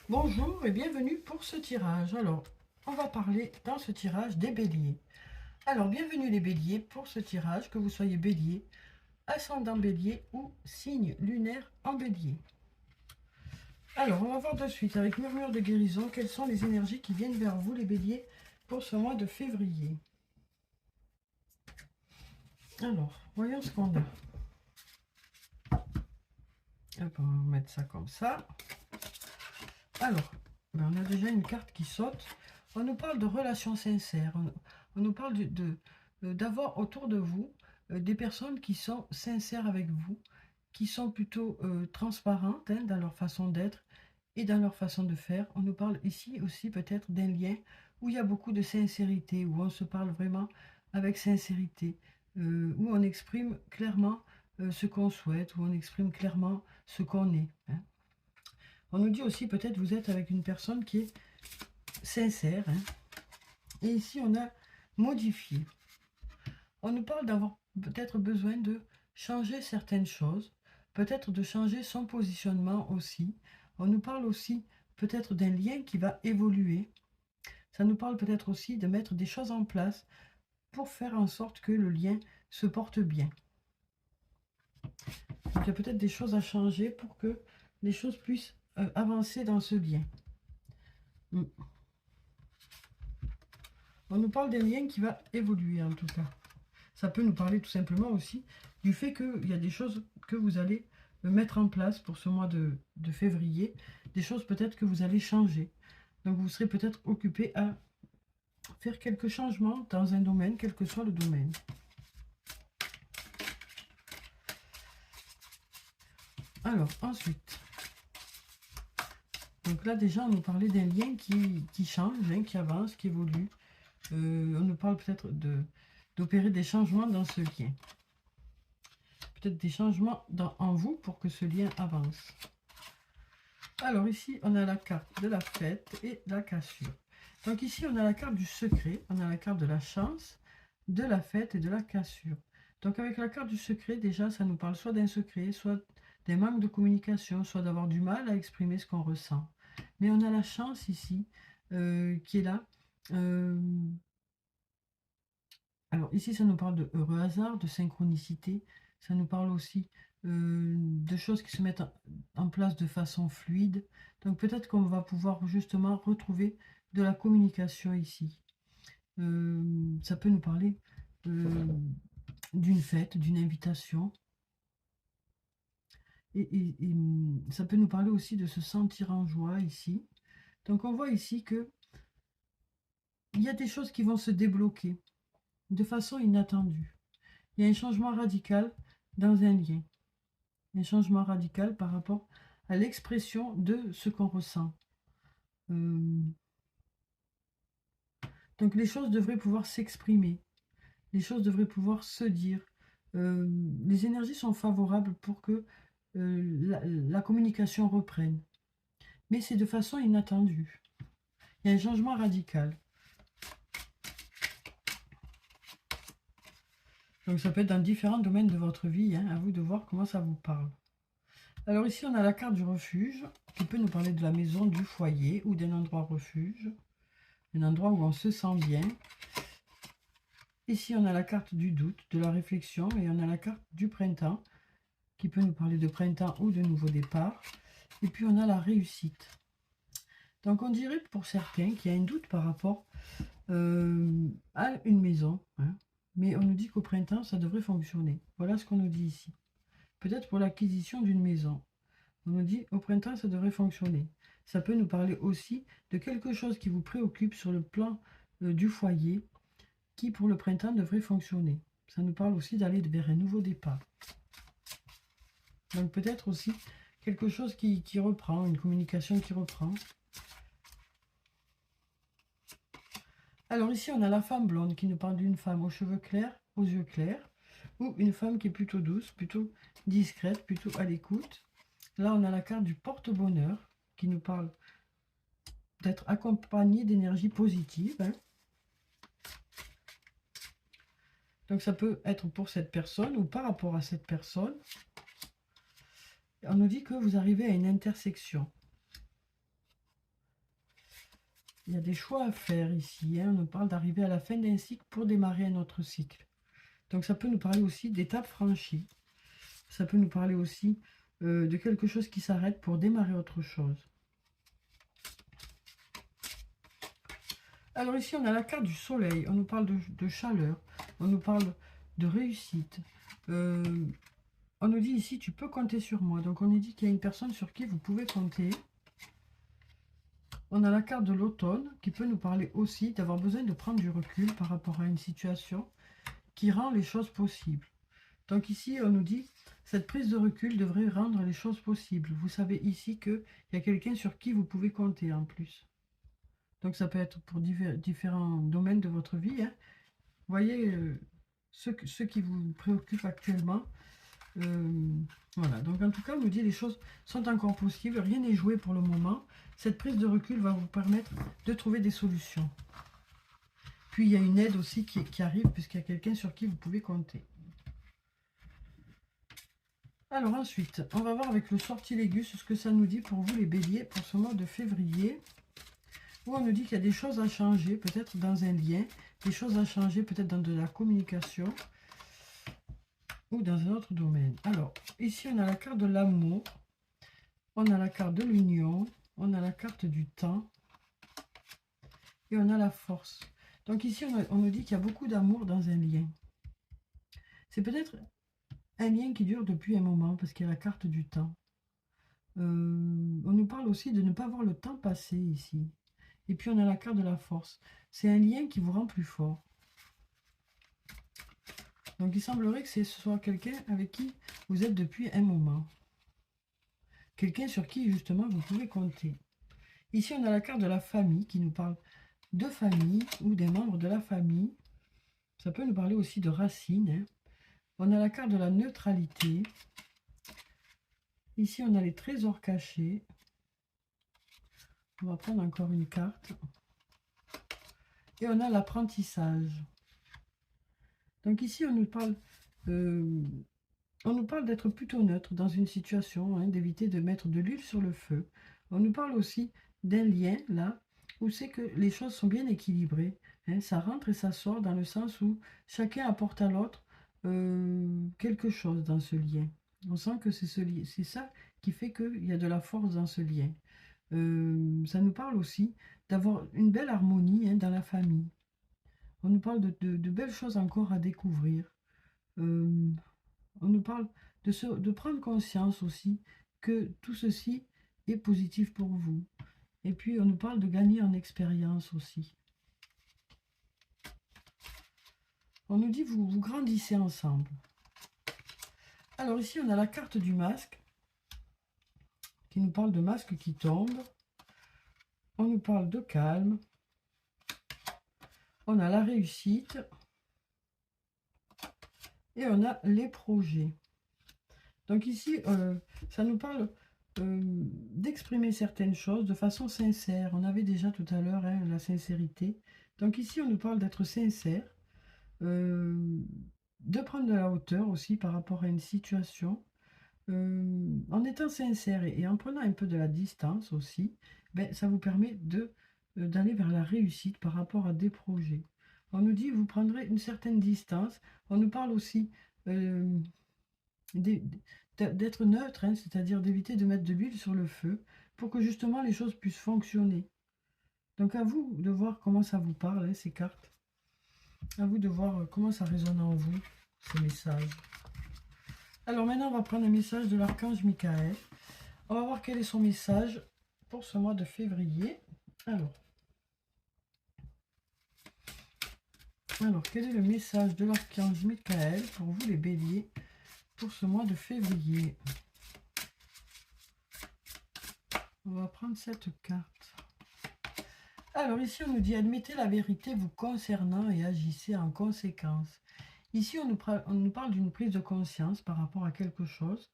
Bonjour et bienvenue pour ce tirage. Alors, on va parler dans ce tirage des béliers. Alors, bienvenue les béliers pour ce tirage, que vous soyez bélier, ascendant bélier ou signe lunaire en bélier. Alors, on va voir de suite avec murmure de guérison quelles sont les énergies qui viennent vers vous les béliers pour ce mois de février. Alors, voyons ce qu'on a. Hop, on va mettre ça comme ça. Alors, on a déjà une carte qui saute. On nous parle de relations sincères. On nous parle d'avoir autour de vous des personnes qui sont sincères avec vous, qui sont plutôt transparentes dans leur façon d'être et dans leur façon de faire. On nous parle ici aussi peut-être d'un lien où il y a beaucoup de sincérité, où on se parle vraiment avec sincérité, où on exprime clairement ce qu'on souhaite, où on exprime clairement ce qu'on est, hein. On nous dit aussi peut-être vous êtes avec une personne qui est sincère, hein. Et ici on a modifié. On nous parle d'avoir peut-être besoin de changer certaines choses, peut-être de changer son positionnement aussi. On nous parle aussi peut-être d'un lien qui va évoluer. Ça nous parle peut-être aussi de mettre des choses en place pour faire en sorte que le lien se porte bien. Donc il y a peut-être des choses à changer pour que les choses puissent avancer dans ce lien. On nous parle d'un lien qui va évoluer en tout cas. Ça peut nous parler tout simplement aussi du fait qu'il y a des choses que vous allez mettre en place pour ce mois de février, des choses peut-être que vous allez changer. Donc vous serez peut-être occupé à faire quelques changements dans un domaine, quel que soit le domaine. Alors ensuite, donc là déjà on nous parlait d'un lien qui change, hein, qui avance, qui évolue. On nous parle peut-être d'opérer des changements dans ce lien. Peut-être des changements en vous pour que ce lien avance. Alors ici, on a la carte de la fête et la cassure. Donc ici, on a la carte du secret, on a la carte de la chance, de la fête et de la cassure. Donc avec la carte du secret, déjà, ça nous parle soit d'un secret, soit des manques de communication, soit d'avoir du mal à exprimer ce qu'on ressent. Mais on a la chance ici, qui est là. Alors ici, ça nous parle de heureux hasard, de synchronicité. Ça nous parle aussi de choses qui se mettent en place de façon fluide. Donc peut-être qu'on va pouvoir justement retrouver de la communication ici. Ça peut nous parler d'une fête, d'une invitation. Et ça peut nous parler aussi de se sentir en joie ici. Donc on voit ici que il y a des choses qui vont se débloquer de façon inattendue. Il y a un changement radical dans un lien. Un changement radical par rapport à l'expression de ce qu'on ressent. Donc les choses devraient pouvoir s'exprimer. Les choses devraient pouvoir se dire. Les énergies sont favorables pour que la communication reprenne. Mais c'est de façon inattendue. Il y a un changement radical. Donc ça peut être dans différents domaines de votre vie, hein, à vous de voir comment ça vous parle. Alors ici, on a la carte du refuge, qui peut nous parler de la maison, du foyer ou d'un endroit refuge. Un endroit où on se sent bien. Ici, on a la carte du doute, de la réflexion, et on a la carte du printemps, qui peut nous parler de printemps ou de nouveau départ. Et puis, on a la réussite. Donc, on dirait pour certains qu'il y a un doute par rapport à une maison, hein. Mais on nous dit qu'au printemps, ça devrait fonctionner. Voilà ce qu'on nous dit ici. Peut-être pour l'acquisition d'une maison. On nous dit au printemps, ça devrait fonctionner. Ça peut nous parler aussi de quelque chose qui vous préoccupe sur le plan du foyer, qui pour le printemps devrait fonctionner. Ça nous parle aussi d'aller vers un nouveau départ. Donc peut-être aussi quelque chose qui reprend, une communication qui reprend. Alors ici, on a la femme blonde qui nous parle d'une femme aux cheveux clairs, aux yeux clairs, ou une femme qui est plutôt douce, plutôt discrète, plutôt à l'écoute. Là, on a la carte du porte-bonheur qui nous parle d'être accompagné d'énergie positive, hein. Donc ça peut être pour cette personne ou par rapport à cette personne. On nous dit que vous arrivez à une intersection. il y a des choix à faire ici. Hein. On nous parle d'arriver à la fin d'un cycle pour démarrer un autre cycle. Donc ça peut nous parler aussi d'étapes franchies. Ça peut nous parler aussi de quelque chose qui s'arrête pour démarrer autre chose. Alors ici, on a la carte du soleil. On nous parle de chaleur. On nous parle de réussite. On nous dit ici, tu peux compter sur moi. Donc on nous dit qu'il y a une personne sur qui vous pouvez compter. On a la carte de l'automne qui peut nous parler aussi d'avoir besoin de prendre du recul par rapport à une situation qui rend les choses possibles. Donc ici, on nous dit, cette prise de recul devrait rendre les choses possibles. Vous savez ici qu'il y a quelqu'un sur qui vous pouvez compter en plus. Donc ça peut être pour différents domaines de votre vie. Hein. Vous voyez, ce qui vous préoccupe actuellement. Voilà, donc en tout cas, on nous dit les choses sont encore possibles, rien n'est joué pour le moment. Cette prise de recul va vous permettre de trouver des solutions. Puis il y a une aide aussi qui arrive, puisqu'il y a quelqu'un sur qui vous pouvez compter. Alors ensuite, on va voir avec le sortilégus ce que ça nous dit pour vous les béliers pour ce mois de février. Où on nous dit qu'il y a des choses à changer, peut-être dans un lien, des choses à changer peut-être dans de la communication ou dans un autre domaine. Alors, ici on a la carte de l'amour, on a la carte de l'union, on a la carte du temps et on a la force. Donc ici on nous dit qu'il y a beaucoup d'amour dans un lien. C'est peut-être un lien qui dure depuis un moment parce qu'il y a la carte du temps. On nous parle aussi de ne pas voir le temps passer ici. Et puis on a la carte de la force. C'est un lien qui vous rend plus fort. Donc il semblerait que ce soit quelqu'un avec qui vous êtes depuis un moment. Quelqu'un sur qui justement vous pouvez compter. Ici on a la carte de la famille qui nous parle de famille ou des membres de la famille. Ça peut nous parler aussi de racines. Hein. On a la carte de la neutralité. Ici on a les trésors cachés. On va prendre encore une carte. Et on a l'apprentissage. Donc ici, on nous parle d'être plutôt neutre dans une situation, hein, d'éviter de mettre de l'huile sur le feu. On nous parle aussi d'un lien, là, où c'est que les choses sont bien équilibrées. Hein, ça rentre et ça sort dans le sens où chacun apporte à l'autre quelque chose dans ce lien. On sent que c'est ça qui fait qu'il y a de la force dans ce lien. Ça nous parle aussi d'avoir une belle harmonie, hein, dans la famille. On nous parle de belles choses encore à découvrir. On nous parle de prendre conscience aussi que tout ceci est positif pour vous. Et puis on nous parle de gagner en expérience aussi. On nous dit vous grandissez ensemble. Alors ici on a la carte du masque qui nous parle de masque qui tombe. On nous parle de calme. On a la réussite. Et on a les projets. Donc ici, ça nous parle d'exprimer certaines choses de façon sincère. On avait déjà tout à l'heure, hein, la sincérité. Donc ici, on nous parle d'être sincère, de prendre de la hauteur aussi par rapport à une situation. En étant sincère et en prenant un peu de la distance aussi, ben, ça vous permet d'aller vers la réussite par rapport à des projets. On nous dit vous prendrez une certaine distance. On nous parle aussi d'être neutre, hein, c'est-à-dire d'éviter de mettre de l'huile sur le feu pour que justement les choses puissent fonctionner. Donc à vous de voir comment ça vous parle, hein, ces cartes. À vous de voir comment ça résonne en vous, ces messages. Alors maintenant, on va prendre un message de l'archange Michael. On va voir quel est son message pour ce mois de février. Alors, quel est le message de l'archange Michael pour vous les béliers pour ce mois de février? On va prendre cette carte. Alors ici, on nous dit, admettez la vérité vous concernant et agissez en conséquence. Ici, on nous parle d'une prise de conscience par rapport à quelque chose,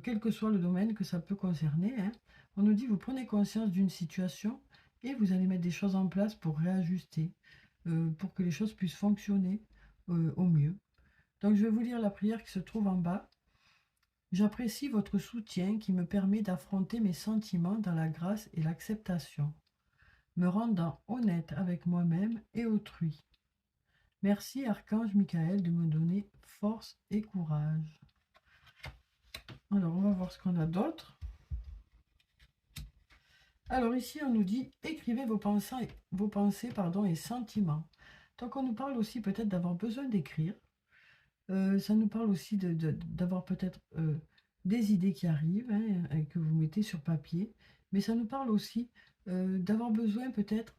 quel que soit le domaine que ça peut concerner. Hein. On nous dit, vous prenez conscience d'une situation et vous allez mettre des choses en place pour réajuster, pour que les choses puissent fonctionner au mieux. Donc, je vais vous lire la prière qui se trouve en bas. J'apprécie votre soutien qui me permet d'affronter mes sentiments dans la grâce et l'acceptation. me rendant honnête avec moi-même et autrui. Merci, Archange Michael, de me donner force et courage. Alors, on va voir ce qu'on a d'autre. Alors ici, on nous dit « Écrivez vos pensées et sentiments ». Donc, on nous parle aussi peut-être d'avoir besoin d'écrire. Ça nous parle aussi d'avoir peut-être des idées qui arrivent, hein, et que vous mettez sur papier. Mais ça nous parle aussi d'avoir besoin peut-être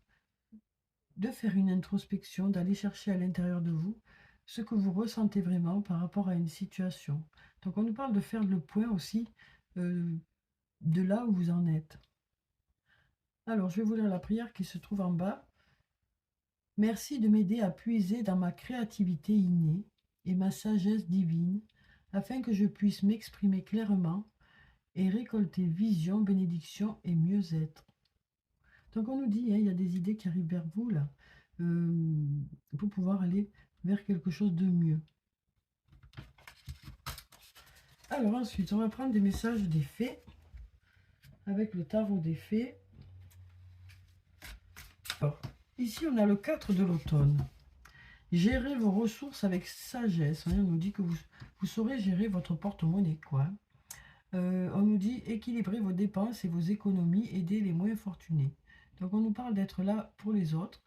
de faire une introspection, d'aller chercher à l'intérieur de vous ce que vous ressentez vraiment par rapport à une situation. Donc, on nous parle de faire le point aussi de là où vous en êtes. Alors, je vais vous lire la prière qui se trouve en bas. Merci de m'aider à puiser dans ma créativité innée et ma sagesse divine, afin que je puisse m'exprimer clairement et récolter vision, bénédiction et mieux-être. Donc on nous dit, hein, il y a des idées qui arrivent vers vous là, pour pouvoir aller vers quelque chose de mieux. Alors ensuite, on va prendre des messages des fées, avec le tarot des fées. Alors, ici, on a le 4 de l'automne. Gérez vos ressources avec sagesse. On nous dit que vous saurez gérer votre porte-monnaie, quoi. On nous dit équilibrer vos dépenses et vos économies, aider les moins fortunés. Donc on nous parle d'être là pour les autres,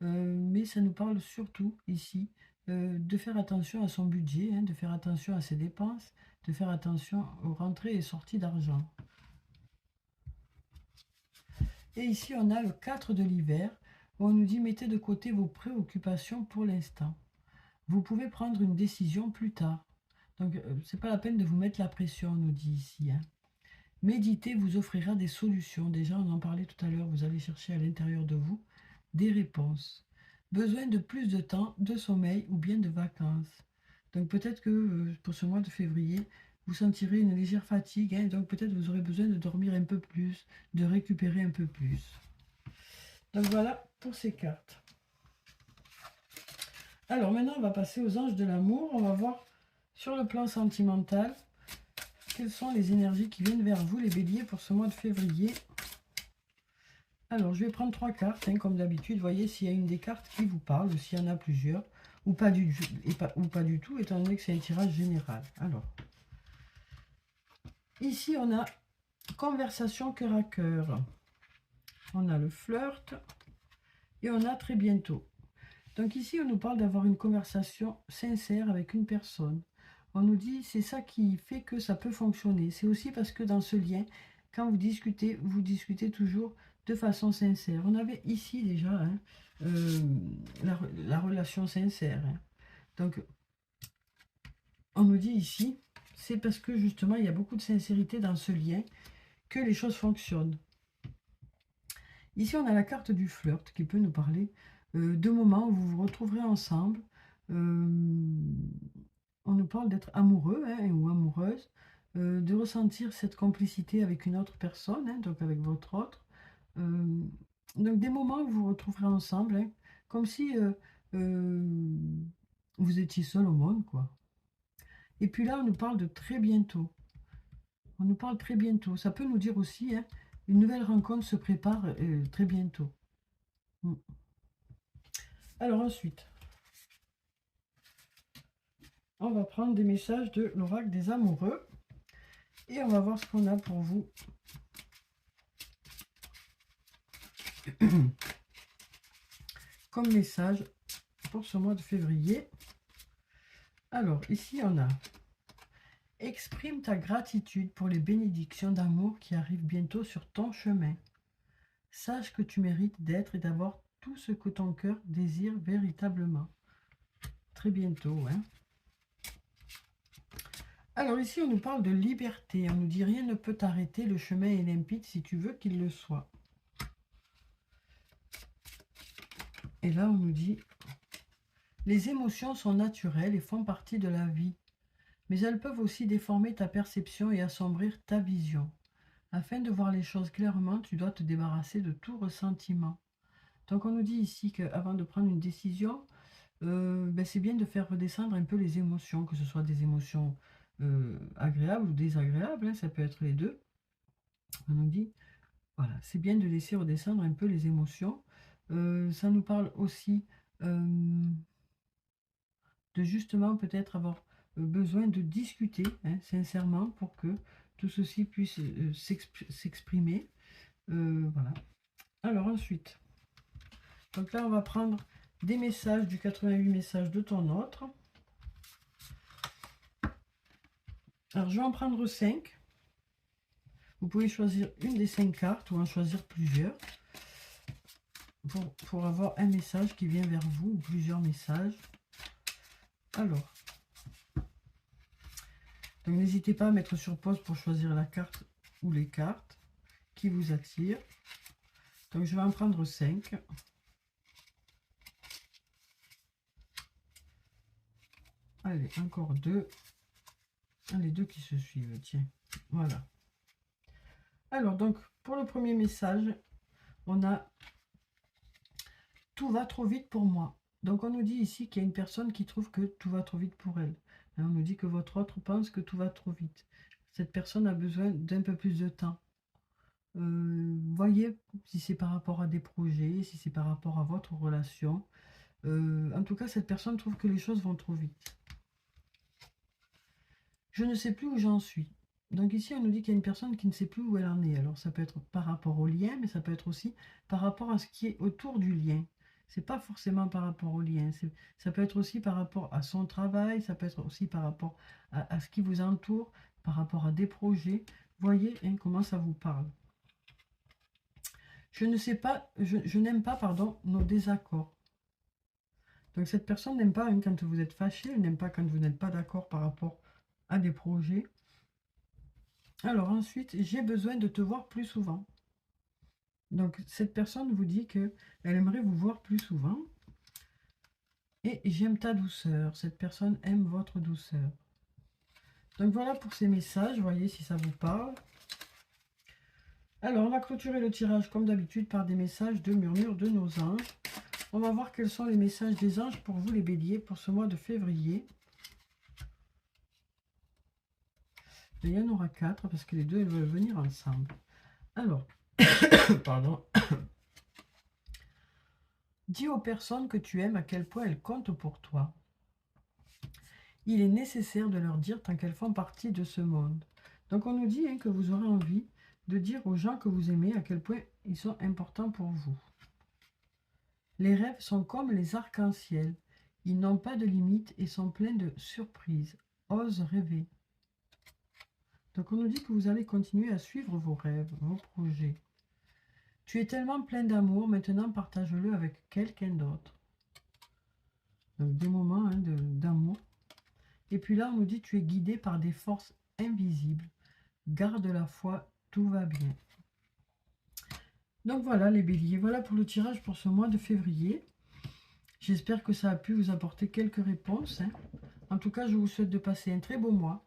mais ça nous parle surtout ici de faire attention à son budget, hein, de faire attention à ses dépenses, de faire attention aux rentrées et sorties d'argent. Et ici on a le 4 de l'hiver, où on nous dit mettez de côté vos préoccupations pour l'instant. Vous pouvez prendre une décision plus tard. Donc, c'est pas la peine de vous mettre la pression, on nous dit ici. Hein. Méditer vous offrira des solutions. Déjà, on en parlait tout à l'heure, vous allez chercher à l'intérieur de vous des réponses. Besoin de plus de temps, de sommeil ou bien de vacances. Donc, peut-être que pour ce mois de février, vous sentirez une légère fatigue. Hein, donc, peut-être vous aurez besoin de dormir un peu plus, de récupérer un peu plus. Donc, voilà pour ces cartes. Alors, maintenant, on va passer aux anges de l'amour. On va voir sur le plan sentimental, quelles sont les énergies qui viennent vers vous, les béliers, pour ce mois de février. Alors, je vais prendre 3 cartes, hein, comme d'habitude. Voyez s'il y a une des cartes qui vous parle, ou s'il y en a plusieurs, ou pas du tout, étant donné que c'est un tirage général. Alors, ici, on a conversation cœur à cœur. On a le flirt, et on a très bientôt. Donc ici, on nous parle d'avoir une conversation sincère avec une personne. On nous dit, c'est ça qui fait que ça peut fonctionner. C'est aussi parce que dans ce lien, quand vous discutez toujours de façon sincère. On avait ici déjà hein, la relation sincère. Hein. Donc, on nous dit ici, c'est parce que justement, il y a beaucoup de sincérité dans ce lien que les choses fonctionnent. Ici, on a la carte du flirt qui peut nous parler de moments où vous vous retrouverez ensemble. On nous parle d'être amoureux hein, ou amoureuse, de ressentir cette complicité avec une autre personne, hein, donc avec votre autre. Donc des moments où vous vous retrouverez ensemble, hein, comme si vous étiez seul au monde, quoi. Et puis là, on nous parle de très bientôt. On nous parle très bientôt. Ça peut nous dire aussi, hein, une nouvelle rencontre se prépare très bientôt. Alors ensuite, on va prendre des messages de l'oracle des amoureux et on va voir ce qu'on a pour vous. Comme message pour ce mois de février. Alors ici on a exprime ta gratitude pour les bénédictions d'amour qui arrivent bientôt sur ton chemin. Sache que tu mérites d'être et d'avoir tout ce que ton cœur désire véritablement. Très bientôt, hein. Alors ici, on nous parle de liberté. On nous dit rien ne peut t'arrêter, le chemin est limpide si tu veux qu'il le soit. Et là, on nous dit les émotions sont naturelles et font partie de la vie, mais elles peuvent aussi déformer ta perception et assombrir ta vision. Afin de voir les choses clairement, tu dois te débarrasser de tout ressentiment. Donc on nous dit ici qu'avant de prendre une décision, c'est bien de faire redescendre un peu les émotions, que ce soit des émotions agréables ou désagréables, hein, ça peut être les deux. On nous dit Voilà, c'est bien de laisser redescendre un peu les émotions. Ça nous parle aussi de justement peut-être avoir besoin de discuter hein, sincèrement pour que tout ceci puisse s'exprimer. Voilà. Alors ensuite, donc là on va prendre des messages du 88 messages de ton autre. Alors je vais en prendre 5. Vous pouvez choisir une des 5 cartes ou en choisir plusieurs pour avoir un message qui vient vers vous ou plusieurs messages. Alors, donc n'hésitez pas à mettre sur pause pour choisir la carte ou les cartes qui vous attirent. Donc je vais en prendre 5. Allez, encore 2. Les 2 qui se suivent, tiens. Voilà. Alors, donc, pour le premier message, on a « Tout va trop vite pour moi ». Donc, on nous dit ici qu'il y a une personne qui trouve que tout va trop vite pour elle. On nous dit que votre autre pense que tout va trop vite. Cette personne a besoin d'un peu plus de temps. Voyez si c'est par rapport à des projets, si c'est par rapport à votre relation. En tout cas, cette personne trouve que les choses vont trop vite. Je ne sais plus où j'en suis. Donc ici, on nous dit qu'il y a une personne qui ne sait plus où elle en est. Alors ça peut être par rapport au lien, mais ça peut être aussi par rapport à ce qui est autour du lien. C'est pas forcément par rapport au lien. Ça peut être aussi par rapport à son travail, ça peut être aussi par rapport à ce qui vous entoure, par rapport à des projets. Voyez hein, comment ça vous parle. Je ne sais pas, je n'aime pas, pardon, nos désaccords. Donc cette personne n'aime pas hein, quand vous êtes fâché, elle n'aime pas quand vous n'êtes pas d'accord par rapport à des projets. Alors ensuite, j'ai besoin de te voir plus souvent. Donc cette personne vous dit qu'elle aimerait vous voir plus souvent. Et j'aime ta douceur. Cette personne aime votre douceur. Donc voilà pour ces messages. Voyez si ça vous parle. Alors on va clôturer le tirage comme d'habitude par des messages de murmure de nos anges. On va voir quels sont les messages des anges pour vous les béliers pour ce mois de février. Et il y en aura 4 parce que les deux elles veulent venir ensemble. Alors, pardon. Dis aux personnes que tu aimes à quel point elles comptent pour toi. Il est nécessaire de leur dire tant qu'elles font partie de ce monde. Donc on nous dit hein, que vous aurez envie de dire aux gens que vous aimez à quel point ils sont importants pour vous. Les rêves sont comme les arcs-en-ciel. Ils n'ont pas de limite et sont pleins de surprises. Ose rêver. Donc on nous dit que vous allez continuer à suivre vos rêves, vos projets. Tu es tellement plein d'amour, maintenant partage-le avec quelqu'un d'autre. Donc des moments hein, d'amour. Et puis là on nous dit tu es guidé par des forces invisibles. Garde la foi, tout va bien. Donc voilà les béliers, voilà pour le tirage pour ce mois de février. J'espère que ça a pu vous apporter quelques réponses. Hein. En tout cas, je vous souhaite de passer un très beau mois.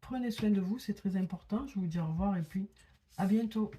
Prenez soin de vous, c'est très important. Je vous dis au revoir et puis à bientôt.